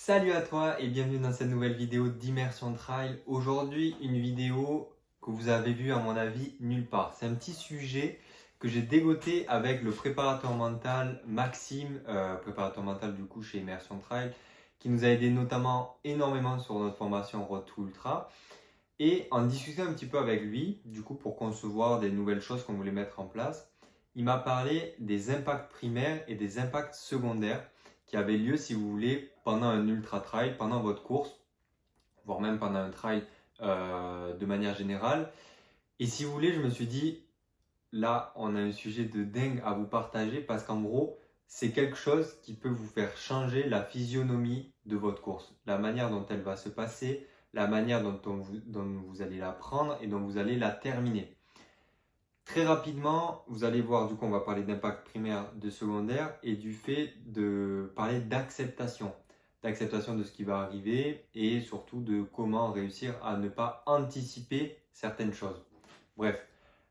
Salut à toi et bienvenue dans cette nouvelle vidéo d'Immersion Trail. Aujourd'hui, une vidéo que vous avez vue à mon avis nulle part. C'est un petit sujet que j'ai dégoté avec le préparateur mental Maxime, préparateur mental du coup chez Immersion Trail, qui nous a aidé notamment énormément sur notre formation Road to Ultra. Et en discutant un petit peu avec lui, du coup pour concevoir des nouvelles choses qu'on voulait mettre en place, il m'a parlé des impacts primaires et des impacts secondaires qui avaient lieu, si vous voulez, pendant un ultra trail, pendant votre course, voire même pendant un trail de manière générale. Et si vous voulez, je me suis dit, là, on a un sujet de dingue à vous partager parce qu'en gros, c'est quelque chose qui peut vous faire changer la physionomie de votre course, la manière dont elle va se passer, la manière dont vous allez la prendre et dont vous allez la terminer. Très rapidement, vous allez voir, du coup, on va parler d'impact primaire, de secondaire et du fait de parler d'acceptation. D'acceptation de ce qui va arriver et surtout de comment réussir à ne pas anticiper certaines choses. Bref,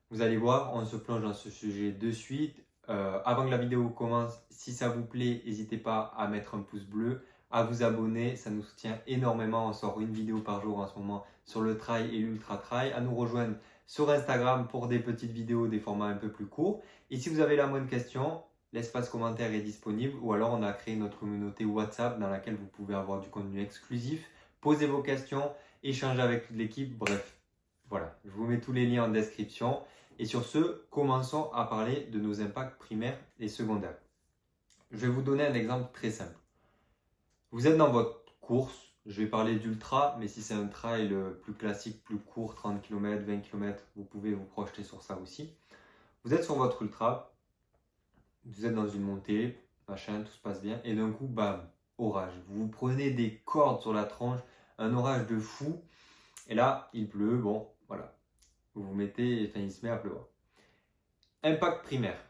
vous allez voir, on se plonge dans ce sujet de suite. Avant que la vidéo commence, si ça vous plaît, n'hésitez pas à mettre un pouce bleu, à vous abonner, ça nous soutient énormément. On sort une vidéo par jour en ce moment sur le trail et l'ultra trail. À nous rejoindre sur Instagram pour des petites vidéos, des formats un peu plus courts. Et si vous avez la moindre question, l'espace commentaire est disponible ou alors on a créé notre communauté WhatsApp dans laquelle vous pouvez avoir du contenu exclusif, poser vos questions, échanger avec toute l'équipe. Bref, voilà, je vous mets tous les liens en description. Et sur ce, commençons à parler de nos impacts primaires et secondaires. Je vais vous donner un exemple très simple. Vous êtes dans votre course, je vais parler d'ultra, mais si c'est un trail plus classique, plus court, 30 km, 20 km, vous pouvez vous projeter sur ça aussi. Vous êtes sur votre ultra, vous êtes dans une montée, machin, tout se passe bien, et d'un coup, bam, orage. Vous vous prenez des cordes sur la tronche, un orage de fou, et là, il pleut, bon, voilà. Vous vous mettez, enfin, il se met à pleuvoir. Impact primaire.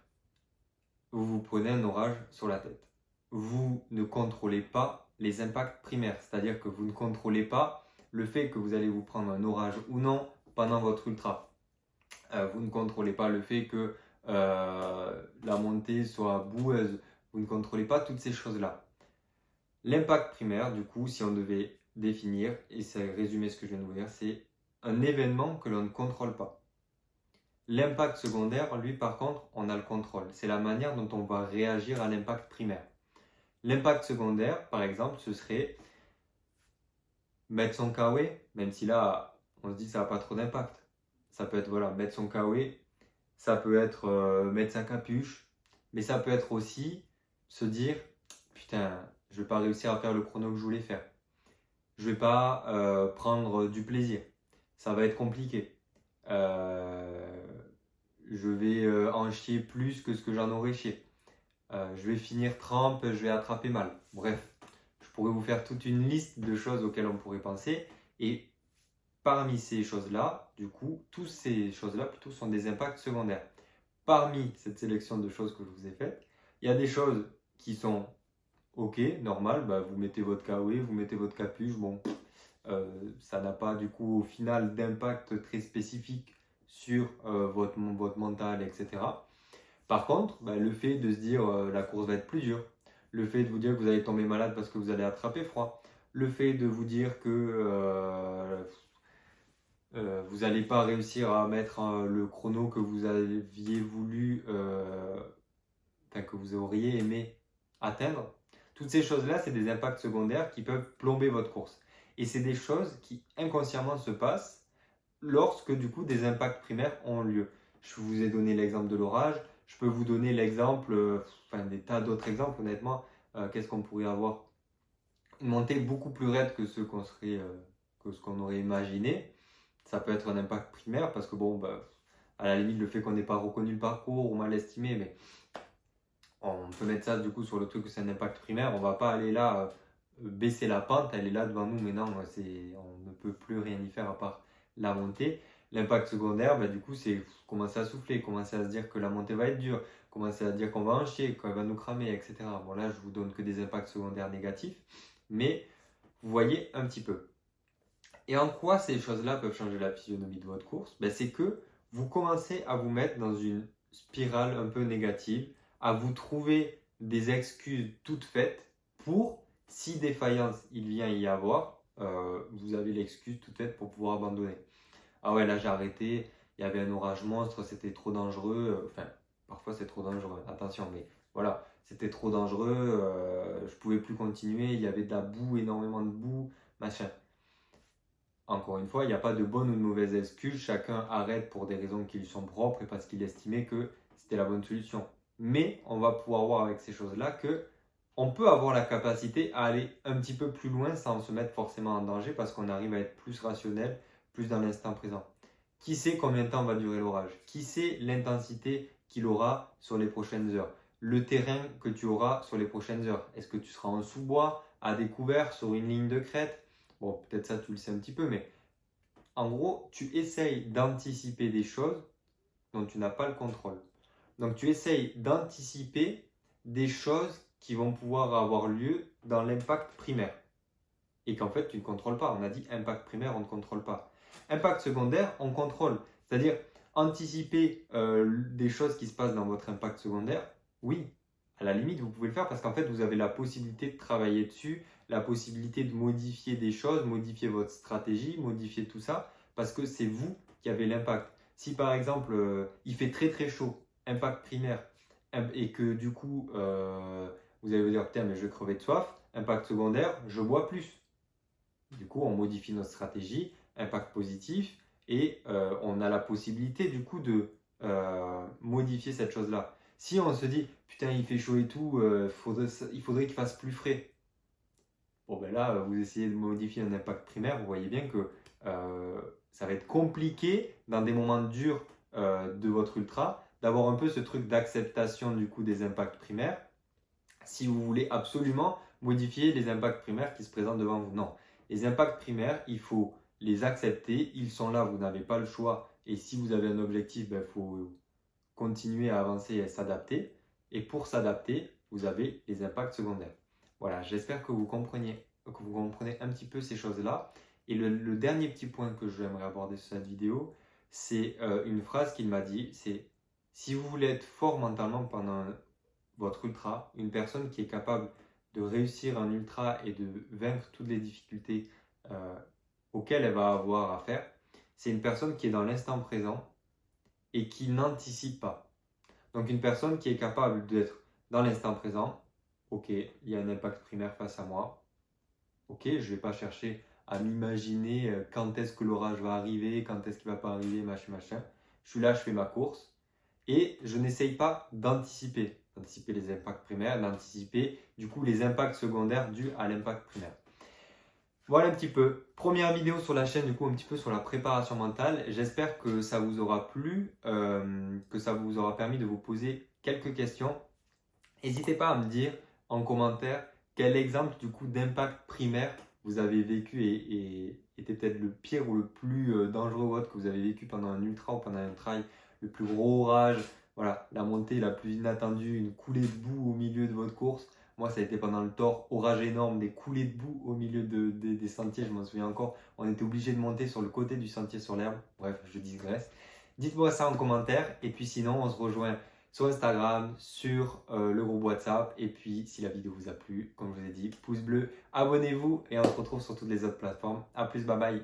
Vous vous prenez un orage sur la tête. Vous ne contrôlez pas les impacts primaires, c'est-à-dire que vous ne contrôlez pas le fait que vous allez vous prendre un orage ou non pendant votre ultra. Vous ne contrôlez pas le fait que la montée soit boueuse. Vous ne contrôlez pas toutes ces choses-là. L'impact primaire, du coup, si on devait définir, et c'est résumer ce que je viens de vous dire, c'est un événement que l'on ne contrôle pas. L'impact secondaire, lui, par contre, on a le contrôle. C'est la manière dont on va réagir à l'impact primaire. L'impact secondaire, par exemple, ce serait mettre son KW, même si là, on se dit que ça n'a pas trop d'impact. Ça peut être, voilà, mettre son KW, ça peut être mettre sa capuche, mais ça peut être aussi se dire, putain, je ne vais pas réussir à faire le chrono que je voulais faire. Je ne vais pas prendre du plaisir. Ça va être compliqué. Je vais en chier plus que ce que j'en aurais chié. Je vais finir trempe, je vais attraper mal. Bref, je pourrais vous faire toute une liste de choses auxquelles on pourrait penser. Et parmi ces choses-là, du coup, toutes ces choses-là plutôt sont des impacts secondaires. Parmi cette sélection de choses que je vous ai faites, il y a des choses qui sont ok, normal, bah, vous mettez votre KOE, vous mettez votre capuche, bon, ça n'a pas du coup au final d'impact très spécifique sur votre mental, etc. Par contre, bah, le fait de se dire la course va être plus dure, le fait de vous dire que vous allez tomber malade parce que vous allez attraper froid, le fait de vous dire que vous n'allez pas réussir à mettre le chrono que vous aviez voulu, que vous auriez aimé atteindre, toutes ces choses-là, c'est des impacts secondaires qui peuvent plomber votre course. Et c'est des choses qui inconsciemment se passent lorsque du coup des impacts primaires ont lieu. Je vous ai donné l'exemple de l'orage, je peux vous donner l'exemple, des tas d'autres exemples honnêtement. Qu'est-ce qu'on pourrait avoir? Une montée beaucoup plus raide que ce qu'on aurait imaginé. Ça peut être un impact primaire parce que bon, bah, à la limite le fait qu'on n'ait pas reconnu le parcours ou mal estimé, mais on peut mettre ça du coup sur le truc que c'est un impact primaire. On va pas aller là baisser la pente, elle est là devant nous, mais non, on ne peut plus rien y faire à part la montée. L'impact secondaire, bah, du coup, c'est commencer à souffler, commencer à se dire que la montée va être dure, commencer à dire qu'on va en chier, qu'elle va nous cramer, etc. Bon, là, je vous donne que des impacts secondaires négatifs, mais vous voyez un petit peu. Et en quoi ces choses-là peuvent changer la physionomie de votre course? Ben, c'est que vous commencez à vous mettre dans une spirale un peu négative, à vous trouver des excuses toutes faites pour Si défaillance il vient y avoir, vous avez l'excuse toute faite pour pouvoir abandonner. Ah ouais, là j'ai arrêté, il y avait un orage monstre, c'était trop dangereux. Enfin, parfois c'est trop dangereux, attention, mais voilà, c'était trop dangereux, je pouvais plus continuer, il y avait de la boue, énormément de boue, machin. Encore une fois, il n'y a pas de bonne ou de mauvaise excuse, chacun arrête pour des raisons qui lui sont propres et parce qu'il estimait que c'était la bonne solution. Mais on va pouvoir voir avec ces choses-là que on peut avoir la capacité à aller un petit peu plus loin sans se mettre forcément en danger parce qu'on arrive à être plus rationnel, plus dans l'instant présent. Qui sait combien de temps va durer l'orage? Qui sait l'intensité qu'il aura sur les prochaines heures? Le terrain que tu auras sur les prochaines heures? Est-ce que tu seras en sous-bois, à découvert, sur une ligne de crête? Bon, peut-être ça, tu le sais un petit peu, mais en gros, tu essayes d'anticiper des choses dont tu n'as pas le contrôle. Donc, tu essayes d'anticiper des choses qui vont pouvoir avoir lieu dans l'impact primaire et qu'en fait, tu ne contrôles pas. On a dit impact primaire, on ne contrôle pas. Impact secondaire, on contrôle. C'est-à-dire anticiper des choses qui se passent dans votre impact secondaire, oui, à la limite, vous pouvez le faire parce qu'en fait, vous avez la possibilité de travailler dessus, la possibilité de modifier des choses, modifier votre stratégie, modifier tout ça, parce que c'est vous qui avez l'impact. Si par exemple, il fait très très chaud, impact primaire, et que du coup, vous allez vous dire, putain, mais je vais crever de soif, impact secondaire, je bois plus. Du coup, on modifie notre stratégie, impact positif, et on a la possibilité du coup de modifier cette chose-là. Si on se dit, putain, il fait chaud et tout, il faudrait qu'il fasse plus frais. Bon, ben là, vous essayez de modifier un impact primaire, vous voyez bien que ça va être compliqué dans des moments durs de votre ultra d'avoir un peu ce truc d'acceptation du coup des impacts primaires si vous voulez absolument modifier les impacts primaires qui se présentent devant vous. Non, les impacts primaires, il faut les accepter, ils sont là, vous n'avez pas le choix. Et si vous avez un objectif, il faut continuer à avancer et à s'adapter. Et pour s'adapter, vous avez les impacts secondaires. Voilà, j'espère que vous comprenez un petit peu ces choses-là. Et le dernier petit point que j'aimerais aborder sur cette vidéo, c'est une phrase qu'il m'a dit, c'est si vous voulez être fort mentalement pendant votre ultra, une personne qui est capable de réussir un ultra et de vaincre toutes les difficultés auxquelles elle va avoir à faire, c'est une personne qui est dans l'instant présent et qui n'anticipe pas. Donc une personne qui est capable d'être dans l'instant présent, ok, il y a un impact primaire face à moi, ok, je ne vais pas chercher à m'imaginer quand est-ce que l'orage va arriver, quand est-ce qu'il ne va pas arriver, machin, machin. Je suis là, je fais ma course et je n'essaye pas d'anticiper les impacts primaires, d'anticiper du coup les impacts secondaires dus à l'impact primaire. Voilà un petit peu. Première vidéo sur la chaîne, du coup, un petit peu sur la préparation mentale. J'espère que ça vous aura plu, que ça vous aura permis de vous poser quelques questions. N'hésitez pas à me dire en commentaire quel exemple du coup d'impact primaire vous avez vécu et était peut-être le pire ou le plus dangereux que vous avez vécu pendant un ultra ou pendant un trail, le plus gros orage, voilà, la montée la plus inattendue, une coulée de boue au milieu de votre course. Moi, ça a été pendant le Tour, orage énorme, des coulées de boue au milieu des sentiers, je m'en souviens encore. On était obligé de monter sur le côté du sentier sur l'herbe. Bref, je digresse. Dites-moi ça en commentaire. Et puis sinon, on se rejoint sur Instagram, sur le groupe WhatsApp. Et puis, si la vidéo vous a plu, comme je vous ai dit, pouce bleu, abonnez-vous et on se retrouve sur toutes les autres plateformes. A plus, bye bye.